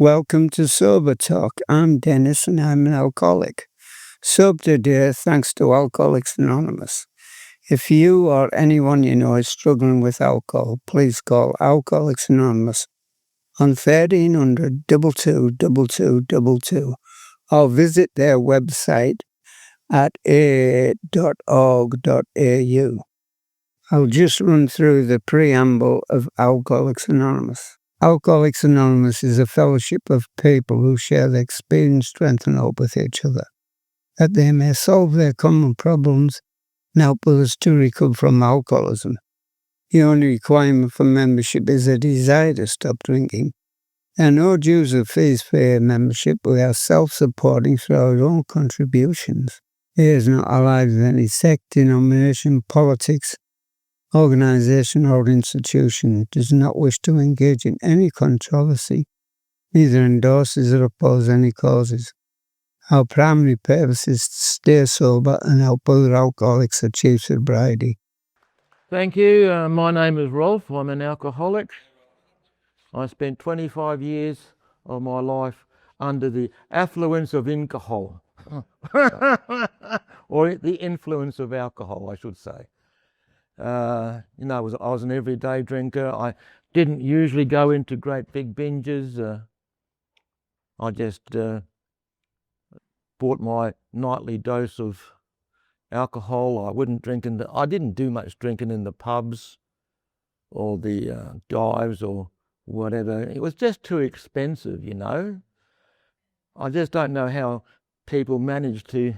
Welcome to Sober Talk. I'm Dennis and I'm an alcoholic. Sober today thanks to Alcoholics Anonymous. If you or anyone you know is struggling with alcohol, please call Alcoholics Anonymous on 1300 222222 or visit their website at aa.org.au. I'll just run through the preamble of Alcoholics Anonymous. Alcoholics Anonymous is a fellowship of people who share their experience, strength, and hope with each other, that they may solve their common problems and help others to recover from alcoholism. The only requirement for membership is a desire to stop drinking. There are no dues or fees for a membership. We are self-supporting through our own contributions. It is not allied with any sect, denomination, politics, organization, or institution. It does not wish to engage in any controversy, neither endorses or opposes any causes. Our primary purpose is to stay sober and help other alcoholics achieve sobriety. Thank you. My name is Rolf. I'm an alcoholic. I spent 25 years of my life under the affluence of alcohol, or the influence of alcohol, I should say. I was an everyday drinker. I didn't usually go into great big binges. I just bought my nightly dose of alcohol. I didn't do much drinking in the pubs or the dives or whatever. It was just too expensive, you know. I just don't know how people manage to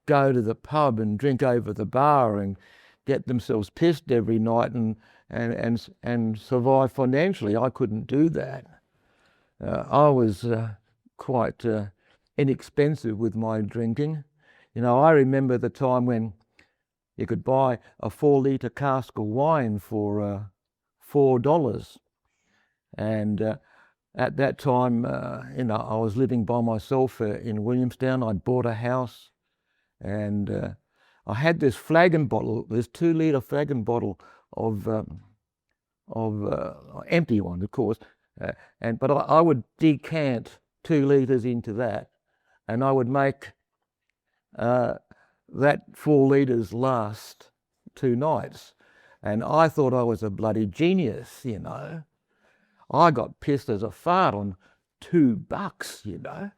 go to the pub and drink over the bar and get themselves pissed every night and survive financially. I couldn't do that. I was quite inexpensive with my drinking. You know, I remember the time when you could buy a 4-litre cask of wine for $4. And at that time, I was living by myself in Williamstown. I'd bought a house, and I had this flagon bottle, this 2-litre flagon bottle of empty one, of course. But I would decant 2 litres into that, and I would make that 4 litres last 2 nights. And I thought I was a bloody genius, you know. I got pissed as a fart on $2, you know.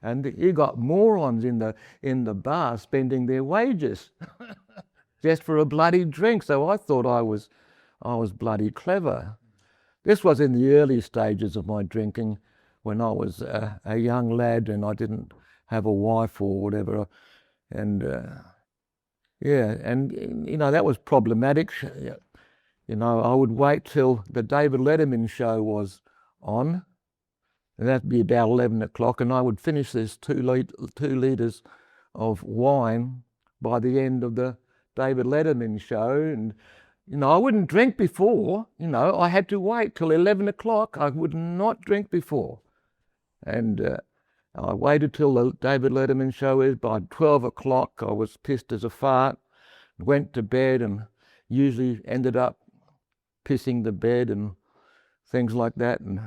And you got morons in the bar spending their wages just for a bloody drink. So I thought I was bloody clever. This was in the early stages of my drinking, when I was a young lad and I didn't have a wife or whatever. And that was problematic. You know, I would wait till the David Letterman show was on, and that'd be about 11 o'clock, and I would finish this 2 litres of wine by the end of the David Letterman show. And, you know, I wouldn't drink before. You know, I had to wait till 11 o'clock. I would not drink before. And I waited till the David Letterman show is. By 12 o'clock, I was pissed as a fart, went to bed, and usually ended up pissing the bed and things like that. And,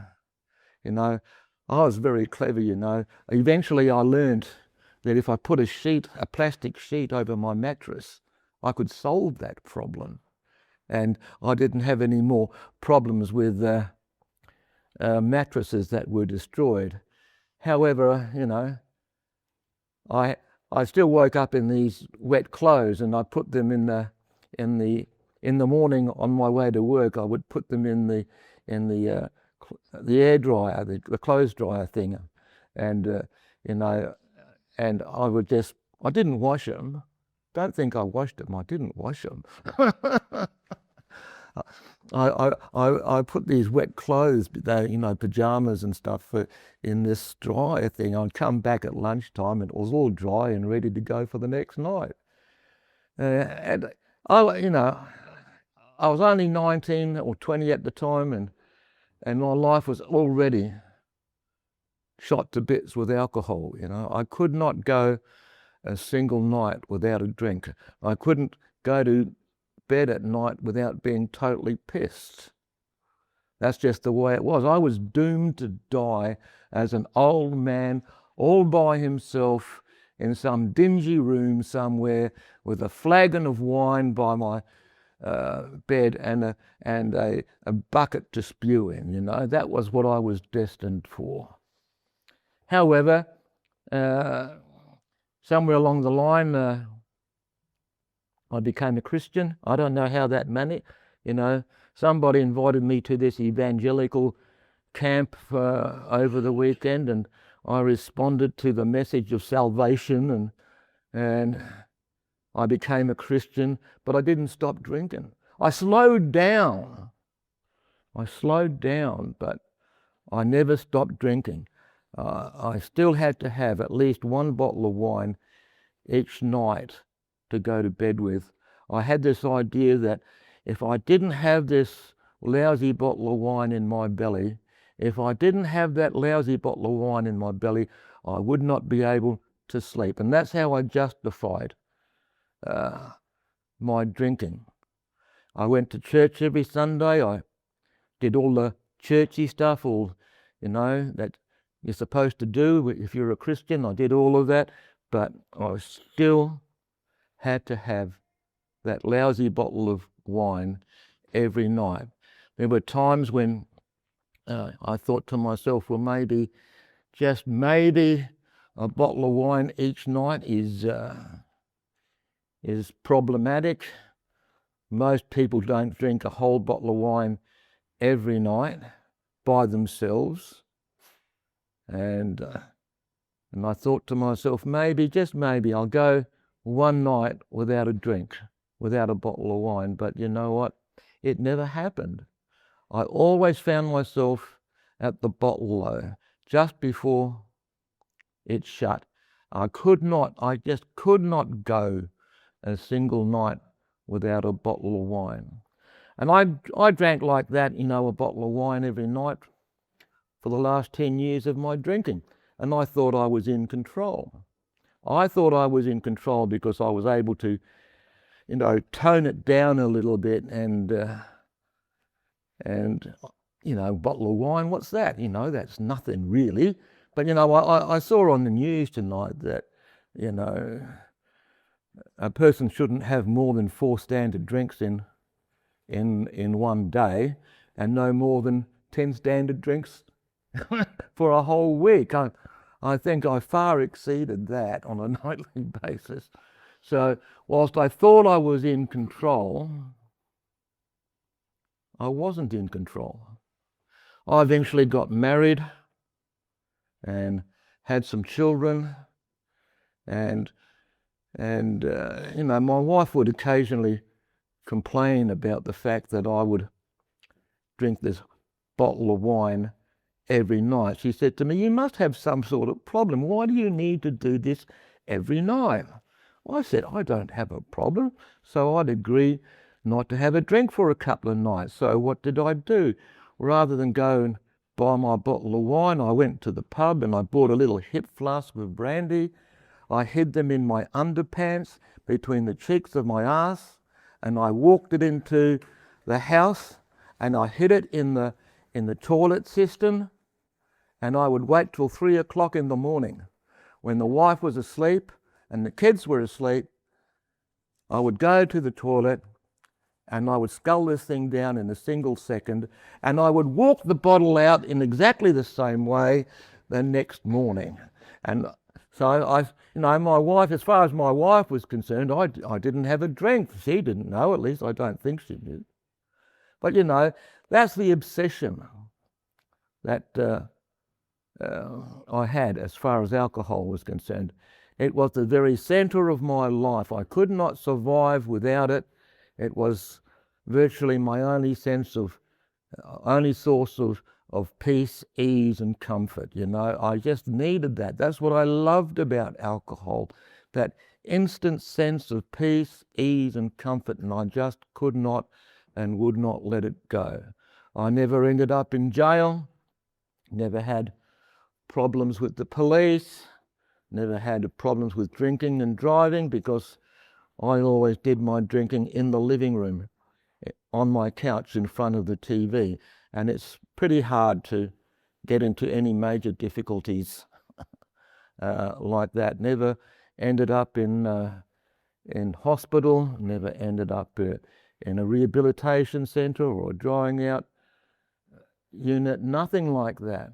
you know, I was very clever, you know. Eventually I learned that if I put a plastic sheet over my mattress, I could solve that problem. And I didn't have any more problems with mattresses that were destroyed. However, you know, I still woke up in these wet clothes, and I put them in the morning on my way to work. I would put them in the air dryer, the clothes dryer thing, and you know, and I didn't wash them. Don't think I washed them. I didn't wash them. I put these wet clothes, you know, pajamas and stuff, in this dryer thing. I'd come back at lunchtime and it was all dry and ready to go for the next night. And I was only 19 or 20 at the time, and my life was already shot to bits with alcohol. You know, I could not go a single night without a drink. I couldn't go to bed at night without being totally pissed. That's just the way it was. I was doomed to die as an old man all by himself in some dingy room somewhere with a flagon of wine by my bed and a bucket to spew in. You know, that was what I was destined for. However, somewhere along the line, I became a Christian. I don't know how that managed. You know, somebody invited me to this evangelical camp over the weekend, and I responded to the message of salvation, and I became a Christian, but I didn't stop drinking. I slowed down, but I never stopped drinking. I still had to have at least one bottle of wine each night to go to bed with. I had this idea that if I didn't have this lousy bottle of wine in my belly, if I didn't have that lousy bottle of wine in my belly, I would not be able to sleep. And that's how I justified my drinking. I went to church every Sunday. I did all the churchy stuff, all, you know, that you're supposed to do if you're a Christian. I did all of that, but I still had to have that lousy bottle of wine every night. There were times when I thought to myself, well, maybe, just maybe, a bottle of wine each night is problematic. Most people don't drink a whole bottle of wine every night by themselves. And I thought to myself, maybe, just maybe, I'll go one night without a drink, without a bottle of wine. But you know what? It never happened. I always found myself at the bottle though, just before it shut. I just could not go a single night without a bottle of wine. And I drank like that, you know, a bottle of wine every night for the last 10 years of my drinking. And I thought I was in control. I thought I was in control because I was able to, you know, tone it down a little bit and you know, a bottle of wine, what's that? You know, that's nothing really. But, you know, I saw on the news tonight that, you know, a person shouldn't have more than 4 standard drinks in one day, and no more than 10 standard drinks for a whole week. I think I far exceeded that on a nightly basis. So whilst I thought I was in control, I wasn't in control. I eventually got married and had some children, and you know, my wife would occasionally complain about the fact that I would drink this bottle of wine every night. She said to me, "You must have some sort of problem. Why do you need to do this every night?" I said, "I don't have a problem." So I'd agree not to have a drink for a couple of nights. So what did I do? Rather than go and buy my bottle of wine, I went to the pub and I bought a little hip flask of brandy. I hid them in my underpants between the cheeks of my ass, and I walked it into the house and I hid it in the toilet system, and I would wait till 3 o'clock in the morning when the wife was asleep and the kids were asleep. I would go to the toilet and I would scull this thing down in a single second, and I would walk the bottle out in exactly the same way the next morning. And so you know, my wife, as far as my wife was concerned, I didn't have a drink. She didn't know, at least I don't think she did. But you know, that's the obsession that I had as far as alcohol was concerned. It was the very center of my life. I could not survive without it. It was virtually my only source of peace, ease, and comfort. You know, I just needed that. That's what I loved about alcohol, that instant sense of peace, ease, and comfort, and I just could not and would not let it go. I never ended up in jail, never had problems with the police, never had problems with drinking and driving, because I always did my drinking in the living room, on my couch in front of the TV. and it's pretty hard to get into any major difficulties like that. Never ended up in hospital, never ended up in a rehabilitation centre or a drying out unit, nothing like that.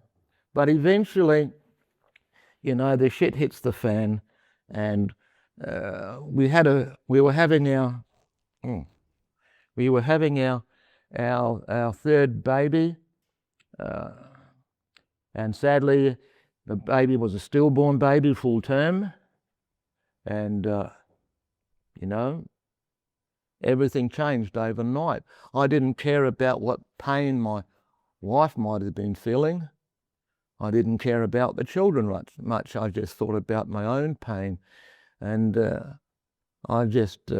But eventually, you know, the shit hits the fan, and we were having our third baby, and sadly, the baby was a stillborn baby, full term, and you know, everything changed overnight. I didn't care about what pain my wife might have been feeling. I didn't care about the children much. I just thought about my own pain, and I just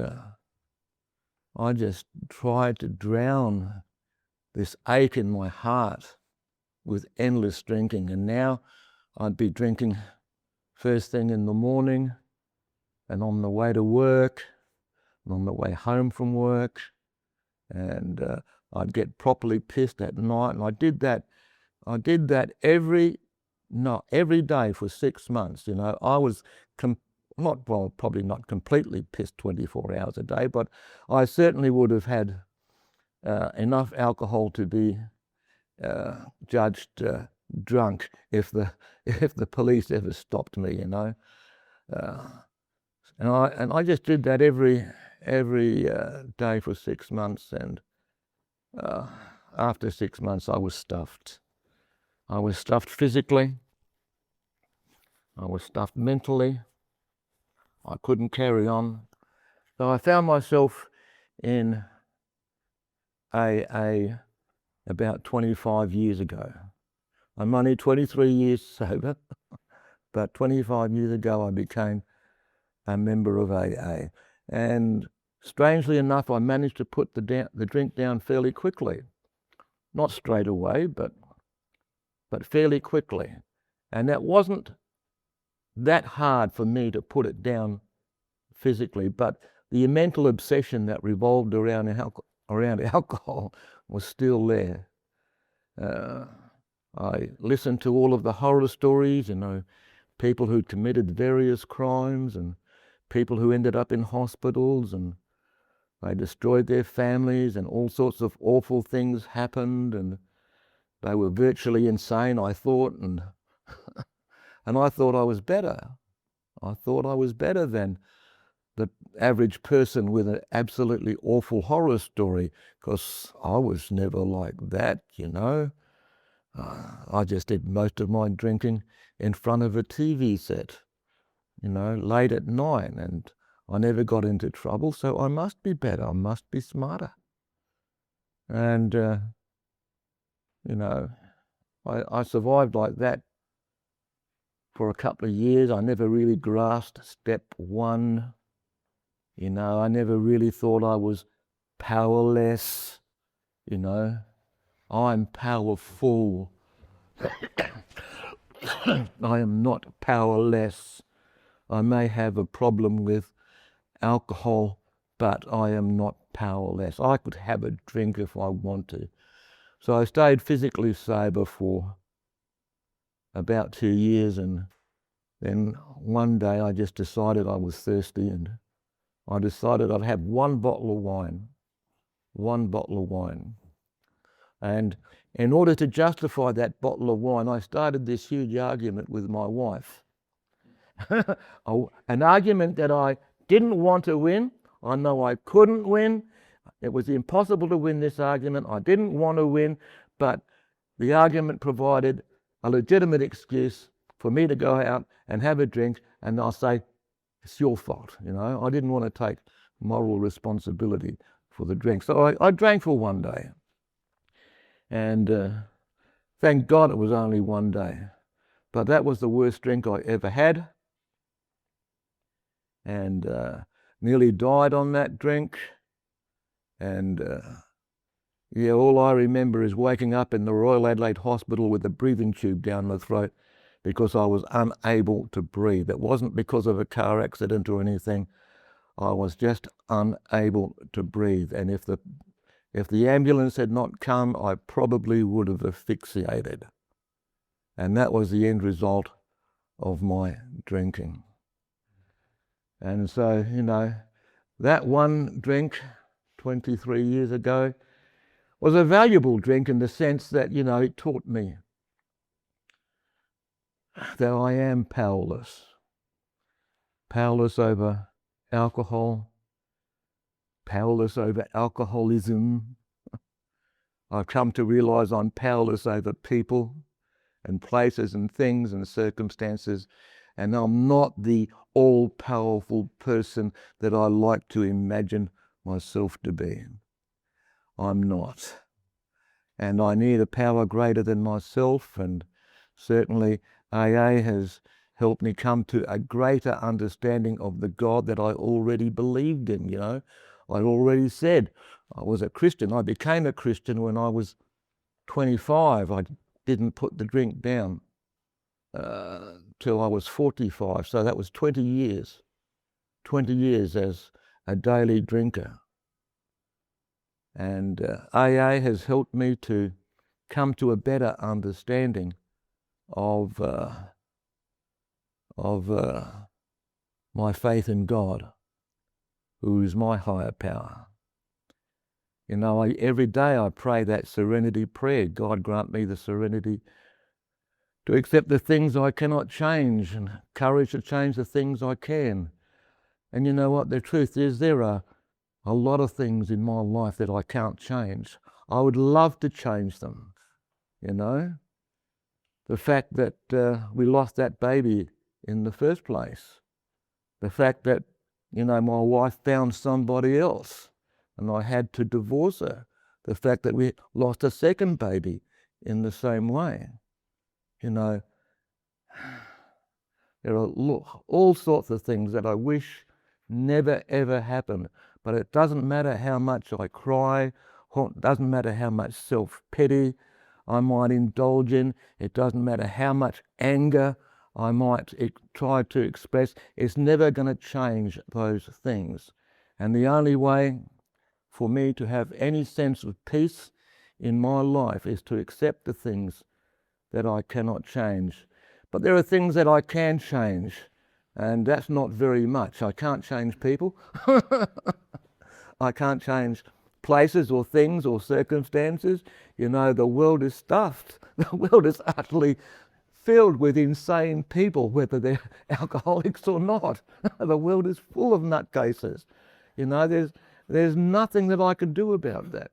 tried to drown this ache in my heart with endless drinking. And now I'd be drinking first thing in the morning, and on the way to work, and on the way home from work, and I'd get properly pissed at night. And I did that every day for 6 months. You know, I was probably not completely pissed 24 hours a day, but I certainly would have had enough alcohol to be judged drunk if the police ever stopped me. You know, and I just did that every day for 6 months, and after 6 months I was stuffed. I was stuffed physically, I was stuffed mentally, I couldn't carry on. So I found myself in AA about 25 years ago. I'm only 23 years sober, but 25 years ago I became a member of AA. And strangely enough, I managed to put the drink down fairly quickly. Not straight away, but fairly quickly. And that wasn't that hard for me to put it down physically, but the mental obsession that revolved around alcohol was still there. I listened to all of the horror stories, you know, people who committed various crimes and people who ended up in hospitals, and they destroyed their families, and all sorts of awful things happened, and they were virtually insane, I thought, and I thought I was better. I thought I was better than the average person with an absolutely awful horror story, because I was never like that, you know. I just did most of my drinking in front of a TV set, you know, late at night, and I never got into trouble, so I must be better, I must be smarter. And, you know, I survived like that for a couple of years. I never really grasped step one. You know, I never really thought I was powerless. You know, I'm powerful. I am not powerless. I may have a problem with alcohol, but I am not powerless. I could have a drink if I want to. So I stayed physically sober for about 2 years, and then one day I just decided I was thirsty, and I decided I'd have one bottle of wine. And in order to justify that bottle of wine, I started this huge argument with my wife. An argument that I didn't want to win. I know I couldn't win. It was impossible to win this argument. I didn't want to win, but the argument provided a legitimate excuse for me to go out and have a drink, and I'll say, it's your fault, you know. I didn't want to take moral responsibility for the drink. So I drank for one day. And thank God it was only one day. But that was the worst drink I ever had. And nearly died on that drink. And yeah, all I remember is waking up in the Royal Adelaide Hospital with a breathing tube down my throat because I was unable to breathe. It wasn't because of a car accident or anything. I was just unable to breathe. And if the If the ambulance had not come, I probably would have asphyxiated. And that was the end result of my drinking. And so, that one drink 23 years ago was a valuable drink in the sense that, it taught me that I am powerless over alcohol, powerless over alcoholism. I've come to realize I'm powerless over people and places and things and circumstances, and I'm not the all-powerful person that I like to imagine myself to be. I'm not. And I need a power greater than myself, and certainly AA has helped me come to a greater understanding of the God that I already believed in. I already said I was a Christian. I became a Christian when I was 25. I didn't put the drink down till I was 45. So that was 20 years as a daily drinker. And AA has helped me to come to a better understanding of my faith in God, who is my higher power. Every day I pray that serenity prayer. God grant me the serenity to accept the things I cannot change and courage to change the things I can. And you know what? The truth is there are a lot of things in my life that I can't change. I would love to change them, The fact that we lost that baby in the first place. The fact that, my wife found somebody else and I had to divorce her. The fact that we lost a second baby in the same way. There are all sorts of things that I wish never ever happened, but it doesn't matter how much I cry, it doesn't matter how much self-pity I might indulge in, it doesn't matter how much anger I might try to express, it's never going to change those things. And the only way for me to have any sense of peace in my life is to accept the things that I cannot change. But there are things that I can change, and that's not very much. I can't change people. I can't change places or things or circumstances. The world is stuffed. The world is utterly filled with insane people, whether they're alcoholics or not. The world is full of nutcases. There's nothing that I can do about that.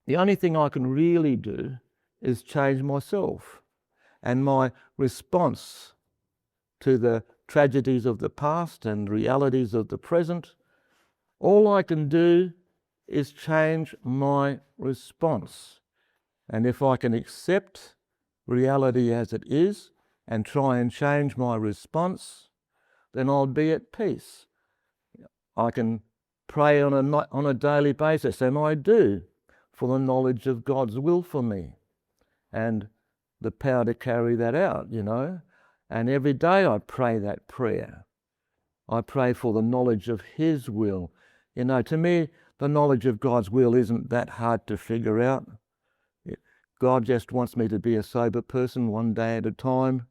The only thing I can really do is change myself and my response to the tragedies of the past and realities of the present. All I can do is change my response. And if I can accept reality as it is and try and change my response, then I'll be at peace. I can pray on a daily basis, and I do, for the knowledge of God's will for me and the power to carry that out, And every day I pray that prayer. I pray for the knowledge of His will. To me, the knowledge of God's will isn't that hard to figure out. God just wants me to be a sober person one day at a time.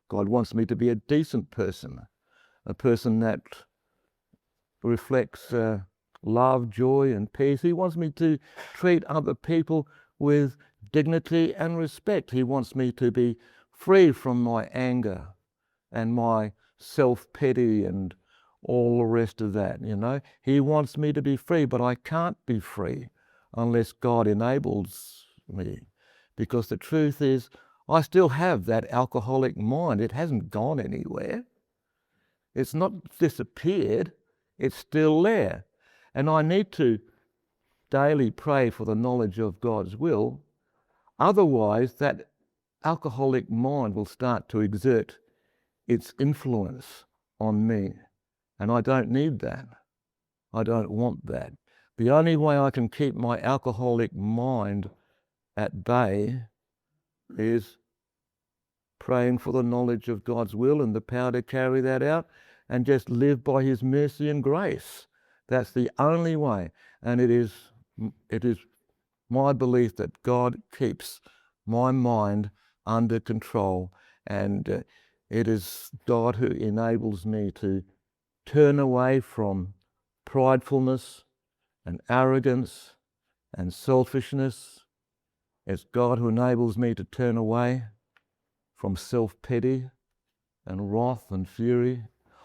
God wants me to be a decent person, a person that reflects love, joy, and peace. He wants me to treat other people with dignity and respect. He wants me to be free from my anger and my self-pity and all the rest of that, He wants me to be free, but I can't be free unless God enables me. Because the truth is, I still have that alcoholic mind. It hasn't gone anywhere. It's not disappeared. It's still there. And I need to daily pray for the knowledge of God's will. Otherwise, that alcoholic mind will start to exert its influence on me. And I don't need that. I don't want that. The only way I can keep my alcoholic mind at bay is praying for the knowledge of God's will and the power to carry that out, and just live by His mercy and grace. That's the only way. And it is It is my belief that God keeps my mind under control, and it is God who enables me to turn away from pridefulness and arrogance and selfishness. It's God who enables me to turn away from self-pity and wrath and fury.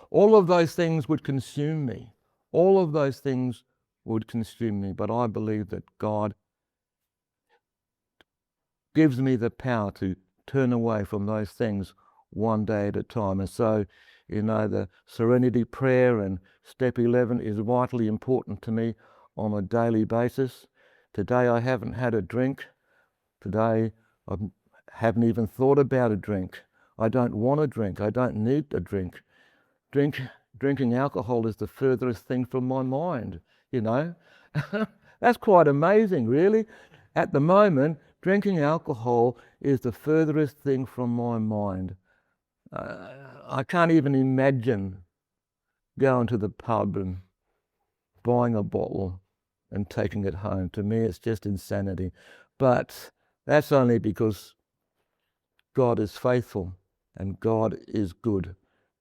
All of those things would consume me. All of those things would consume me, but I believe that God gives me the power to turn away from those things one day at a time. And so, the Serenity Prayer and Step 11 is vitally important to me on a daily basis. Today I haven't had a drink. Today I haven't even thought about a drink. I don't want a drink. I don't need a drink. Drinking alcohol is the furthest thing from my mind, That's quite amazing, really. At the moment, drinking alcohol is the furthest thing from my mind. I can't even imagine going to the pub and buying a bottle and taking it home. To me, it's just insanity. But that's only because God is faithful and God is good.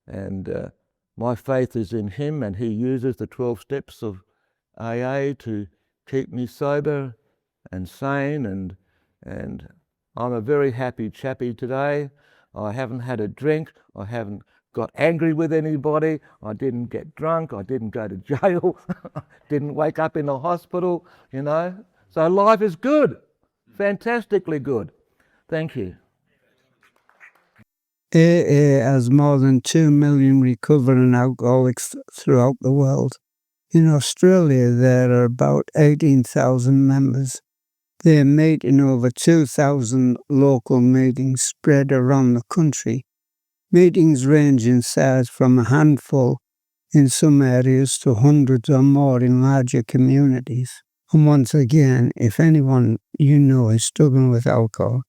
And my faith is in Him, and He uses the 12 steps of AA to keep me sober and sane, and I'm a very happy chappy today. I haven't had a drink. I haven't got angry with anybody. I didn't get drunk. I didn't go to jail. Didn't wake up in a hospital, So life is good, fantastically good. Thank you. AA has more than 2 million recovering alcoholics throughout the world. In Australia, there are about 18,000 members. They meet in over 2,000 local meetings spread around the country. Meetings range in size from a handful in some areas to hundreds or more in larger communities. And once again, if anyone you know is struggling with alcohol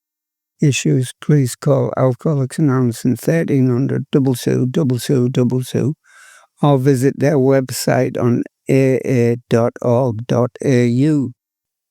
issues, please call Alcoholics Anonymous in 1300 222222 or visit their website on aa.org.au.